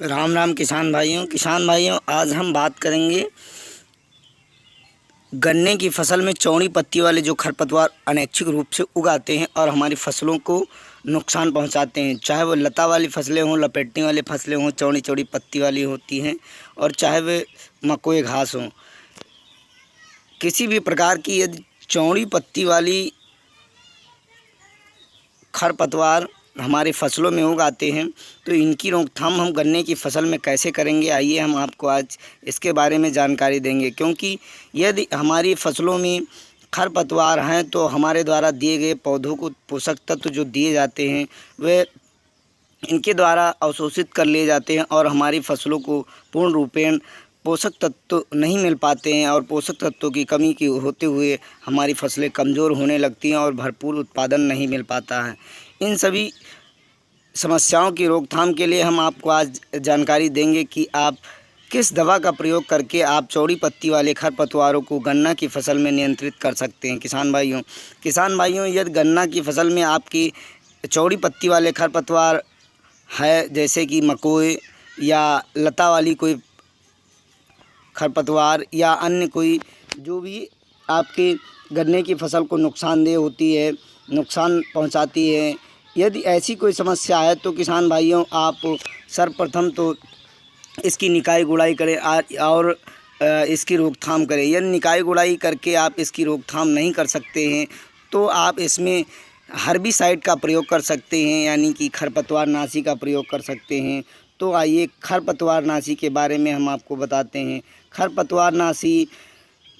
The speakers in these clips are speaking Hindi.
राम राम किसान भाइयों आज हम बात करेंगे गन्ने की फसल में चौड़ी पत्ती वाले जो खरपतवार अनैच्छिक रूप से उगाते हैं और हमारी फसलों को नुकसान पहुंचाते हैं। चाहे वो लता वाली फसलें हों, लपेटने वाली फसलें हों, चौड़ी चौड़ी पत्ती वाली होती हैं, और चाहे वे मकोई घास हों। किसी भी प्रकार की यदि चौड़ी पत्ती वाली खरपतवार हमारी फसलों में उगाते हैं तो इनकी रोकथाम हम गन्ने की फसल में कैसे करेंगे, आइए हम आपको आज इसके बारे में जानकारी देंगे। क्योंकि यदि हमारी फसलों में खरपतवार हैं तो हमारे द्वारा दिए गए पौधों को पोषक तत्व जो दिए जाते हैं वे इनके द्वारा अवशोषित कर लिए जाते हैं और हमारी फसलों को पूर्ण रूपेण पोषक तत्व नहीं मिल पाते हैं, और पोषक तत्वों की कमी की होते हुए हमारी फसलें कमज़ोर होने लगती हैं और भरपूर उत्पादन नहीं मिल पाता है। इन सभी समस्याओं की रोकथाम के लिए हम आपको आज जानकारी देंगे कि आप किस दवा का प्रयोग करके आप चौड़ी पत्ती वाले खरपतवारों को गन्ना की फसल में नियंत्रित कर सकते हैं। किसान भाइयों यदि गन्ना की फसल में आपकी चौड़ी पत्ती वाले खरपतवार है, जैसे कि मकोई या लता वाली कोई खरपतवार या अन्य कोई जो भी आपके गन्ने की फसल को नुकसानदेह होती है, नुकसान पहुंचाती है, यदि ऐसी कोई समस्या है तो किसान भाइयों आप सर्वप्रथम तो इसकी निकाई गुड़ाई करें और इसकी रोकथाम करें। यदि निकाई गुड़ाई करके आप इसकी रोकथाम नहीं कर सकते हैं तो आप इसमें हर्बिसाइड का प्रयोग कर सकते हैं, यानी कि खरपतवार नाशी का प्रयोग कर सकते हैं। तो आइए खरपतवार नाशी के बारे में हम आपको बताते हैं। खरपतवार नाशी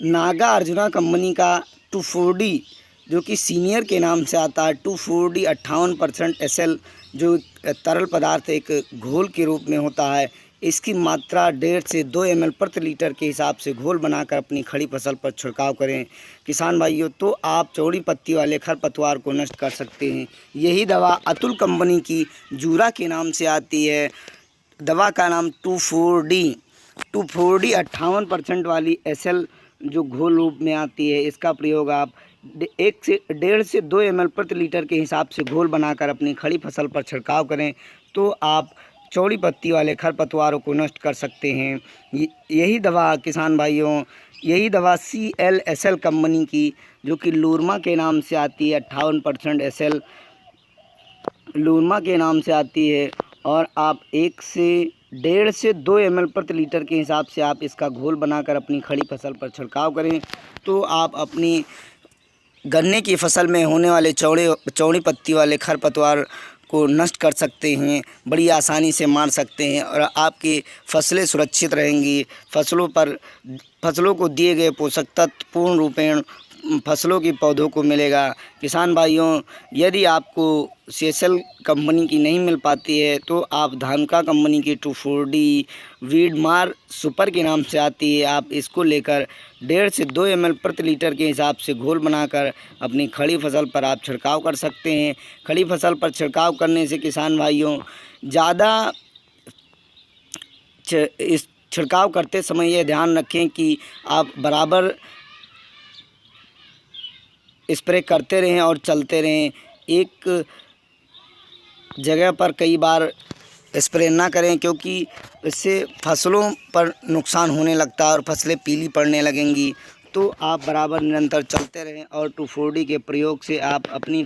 नागार्जुना कंपनी का 2,4-D जो कि सीनियर के नाम से आता है, 2,4-D 58% SL जो तरल पदार्थ एक घोल के रूप में होता है, इसकी मात्रा 1.5 से 2 ml प्रति लीटर के हिसाब से घोल बनाकर अपनी खड़ी फसल पर छिड़काव करें। किसान भाइयों तो आप चौड़ी पत्ती वाले खरपतवार को नष्ट कर सकते हैं। यही दवा अतुल कंपनी की जूरा के नाम से आती है। दवा का नाम 2,4-D 58% वाली SL जो घोल रूप में आती है, इसका प्रयोग आप 1.5 से 2 ml प्रति लीटर के हिसाब से घोल बनाकर अपनी खड़ी फसल पर छिड़काव करें तो आप चौड़ी पत्ती वाले खरपतवारों को नष्ट कर सकते हैं। यही दवा किसान भाइयों, यही दवा CLSL कंपनी की जो कि लूरमा के नाम से आती है, 58% SL लूरमा के नाम से आती है, और आप 1.5 से 2 ml प्रति लीटर के हिसाब से आप इसका घोल बनाकर अपनी खड़ी फसल पर छिड़काव करें तो आप अपनी गन्ने की फसल में होने वाले चौड़ी पत्ती वाले खरपतवार को नष्ट कर सकते हैं, बड़ी आसानी से मार सकते हैं, और आपकी फसलें सुरक्षित रहेंगी। फसलों को दिए गए पोषक तत्व पूर्ण रूपेण फसलों की पौधों को मिलेगा। किसान भाइयों यदि आपको CSL कंपनी की नहीं मिल पाती है तो आप धानुका कंपनी की 2,4-D वीडमार सुपर के नाम से आती है, आप इसको लेकर 1.5 से 2 ml प्रति लीटर के हिसाब से घोल बनाकर अपनी खड़ी फसल पर आप छिड़काव कर सकते हैं। खड़ी फसल पर छिड़काव करने से किसान भाइयों ज़्यादा इस छिड़काव करते समय यह ध्यान रखें कि आप बराबर स्प्रे करते रहें और चलते रहें। एक जगह पर कई बार स्प्रे ना करें, क्योंकि इससे फसलों पर नुकसान होने लगता है और फसलें पीली पड़ने लगेंगी। तो आप बराबर निरंतर चलते रहें और 2,4-D के प्रयोग से आप अपनी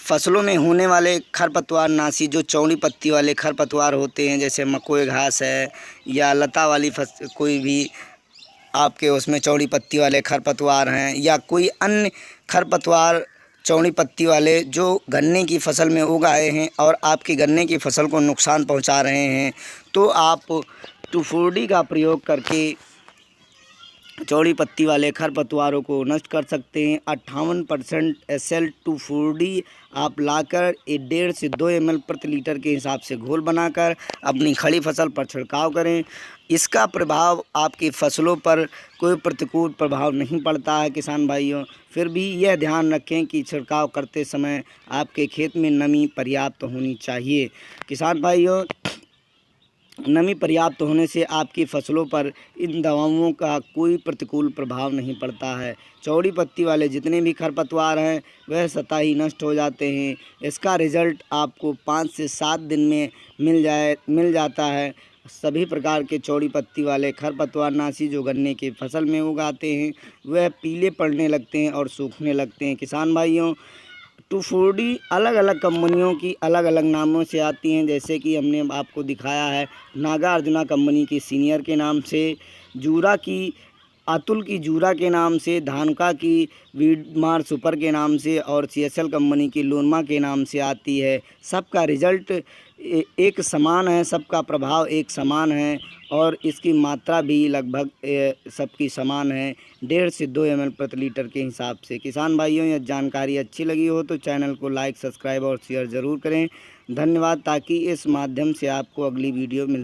फसलों में होने वाले खरपतवार नाशी जो चौड़ी पत्ती वाले खरपतवार होते हैं, जैसे मकोई घास है या लता वाली कोई भी आपके उसमें चौड़ी पत्ती वाले खरपतवार हैं, या कोई अन्य खरपतवार चौड़ी पत्ती वाले जो गन्ने की फसल में उगाए हैं और आपकी गन्ने की फसल को नुकसान पहुंचा रहे हैं, तो आप 2,4-D का प्रयोग करके चौड़ी पत्ती वाले खरपतवारों को नष्ट कर सकते हैं। 58% SL 2,4-D आप लाकर 1.5 से 2 ml प्रति लीटर के हिसाब से घोल बनाकर अपनी खड़ी फसल पर छिड़काव करें। इसका प्रभाव आपकी फसलों पर कोई प्रतिकूल प्रभाव नहीं पड़ता है। किसान भाइयों फिर भी यह ध्यान रखें कि छिड़काव करते समय आपके खेत में नमी पर्याप्त होनी चाहिए। किसान भाइयों नमी पर्याप्त होने से आपकी फसलों पर इन दवाओं का कोई प्रतिकूल प्रभाव नहीं पड़ता है। चौड़ी पत्ती वाले जितने भी खरपतवार हैं वह स्वतः ही नष्ट हो जाते हैं। इसका रिजल्ट आपको 5 से 7 दिन में मिल जाता है। सभी प्रकार के चौड़ी पत्ती वाले खरपतवारनाशी जो गन्ने की फसल में उगाते हैं वह पीले पड़ने लगते हैं और सूखने लगते हैं। किसान भाइयों, 2,4-D अलग अलग कंपनियों की अलग अलग नामों से आती हैं, जैसे कि हमने आपको दिखाया है नागार्जुना कंपनी की सीनियर के नाम से, जूरा की अतुल की जूरा के नाम से, धानुका की वीडमार सुपर के नाम से और CSL कंपनी की लोनमा के नाम से आती है। सबका रिजल्ट एक समान है, सबका प्रभाव एक समान है और इसकी मात्रा भी लगभग सबकी समान है, 1.5 से 2 ml प्रति लीटर के हिसाब से। किसान भाइयों, यह जानकारी अच्छी लगी हो तो चैनल को लाइक, सब्सक्राइब और शेयर ज़रूर करें। धन्यवाद। ताकि इस माध्यम से आपको अगली वीडियो मिल